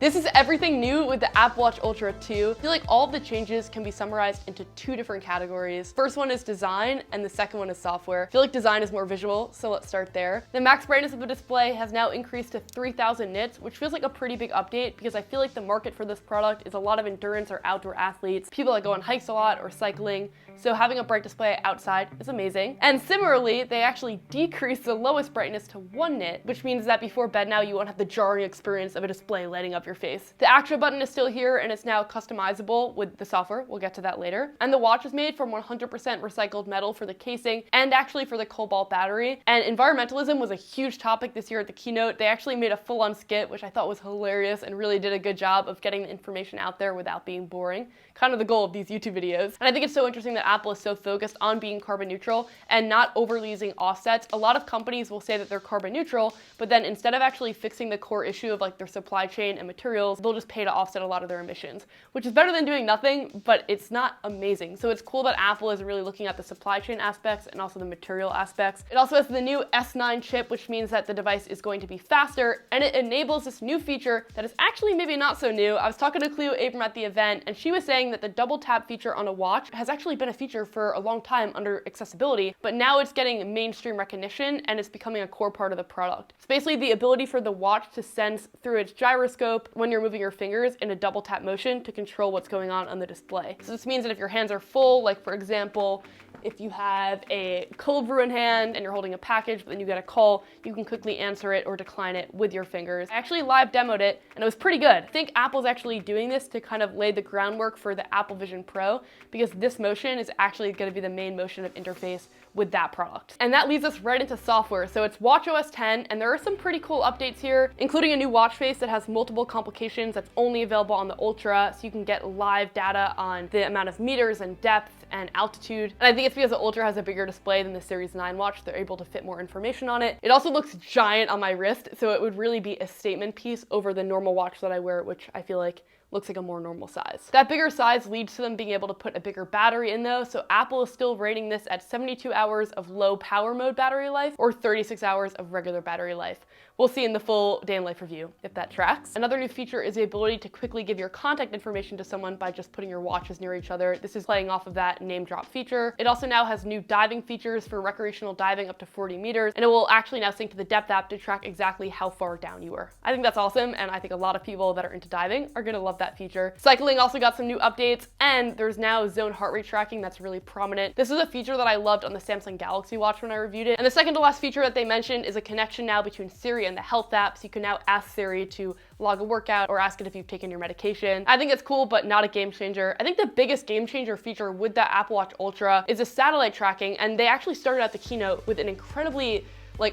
This is everything new with the Apple Watch Ultra 2. I feel like all of the changes can be summarized into two different categories. First one is design, and the second one is software. I feel like design is more visual, so let's start there. The max brightness of the display has now increased to 3000 nits, which feels like a pretty big update because I feel like the market for this product is a lot of endurance or outdoor athletes, people that go on hikes a lot or cycling, so having a bright display outside is amazing. And similarly, they actually decreased the lowest brightness to 1 nit, which means that before bed now you won't have the jarring experience of a display lighting up your face. The action button is still here and it's now customizable with the software. We'll get to that later. And the watch is made from 100% recycled metal for the casing and actually for the cobalt battery. And environmentalism was a huge topic this year at the keynote. They actually made a full-on skit, which I thought was hilarious and really did a good job of getting the information out there without being boring. Kind of the goal of these YouTube videos. And I think it's so interesting that Apple is so focused on being carbon neutral and not overly using offsets. A lot of companies will say that they're carbon neutral, but then instead of actually fixing the core issue of like their supply chain and materials, they'll just pay to offset a lot of their emissions, which is better than doing nothing, but it's not amazing. So it's cool that Apple is really looking at the supply chain aspects and also the material aspects. It also has the new S9 chip, which means that the device is going to be faster, and it enables this new feature that is actually maybe not so new. I was talking to Cleo Abram at the event, and she was saying that the double tap feature on a watch has actually been a feature for a long time under accessibility, but now it's getting mainstream recognition and it's becoming a core part of the product. It's basically the ability for the watch to sense through its gyroscope when you're moving your fingers in a double tap motion to control what's going on the display. So this means that if your hands are full, like for example, if you have a cold brew in hand and you're holding a package, but then you get a call, you can quickly answer it or decline it with your fingers. I actually live demoed it and it was pretty good. I think Apple's actually doing this to kind of lay the groundwork for the Apple Vision Pro because this motion is actually going to be the main motion of interface with that product. And that leads us right into software. So it's watchOS 10, and there are some pretty cool updates here, including a new watch face that has multiple complications that's only available on the Ultra, so you can get live data on the amount of meters and depth and altitude. And I think it's because the Ultra has a bigger display than the Series 9 watch, they're able to fit more information on it. It also looks giant on my wrist, so it would really be a statement piece over the normal watch that I wear, which I feel like looks like a more normal size. That bigger size leads to them being able to put a bigger battery in though, so Apple is still rating this at 72 hours of low power mode battery life or 36 hours of regular battery life. We'll see in the full day in life review if that tracks. Another new feature is the ability to quickly give your contact information to someone by just putting your watches near each other. This is playing off of that name drop feature. It also now has new diving features for recreational diving up to 40 meters, and it will actually now sync to the Depth app to track exactly how far down you were. I think that's awesome, and I think a lot of people that are into diving are gonna love that feature. Cycling also got some new updates, and there's now zone heart rate tracking that's really prominent. This is a feature that I loved on the Samsung Galaxy Watch when I reviewed it. And the second to last feature that they mentioned is a connection now between Siri and the Health app, so you can now ask Siri to log a workout or ask it if you've taken your medication. I think it's cool, but not a game changer. I think the biggest game changer feature with that Apple Watch Ultra is the satellite tracking, and they actually started at the keynote with an incredibly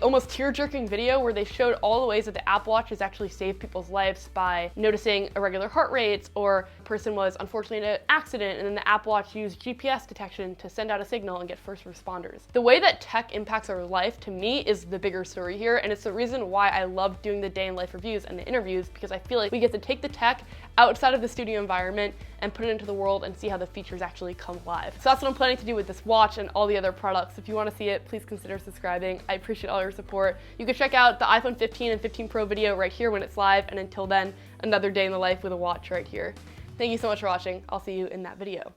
almost tear-jerking video where they showed all the ways that the Apple Watch has actually saved people's lives by noticing irregular heart rates, or a person was unfortunately in an accident and then the Apple Watch used GPS detection to send out a signal and get first responders. The way that tech impacts our life, to me, is the bigger story here, and it's the reason why I love doing the day in life reviews and the interviews, because I feel like we get to take the tech outside of the studio environment and put it into the world and see how the features actually come alive. So that's what I'm planning to do with this watch and all the other products. If you want to see it, please consider subscribing. I appreciate all your support. You can check out the iPhone 15 and 15 Pro video right here when it's live, and until then, another day in the life with a watch right here. Thank you so much for watching. I'll see you in that video.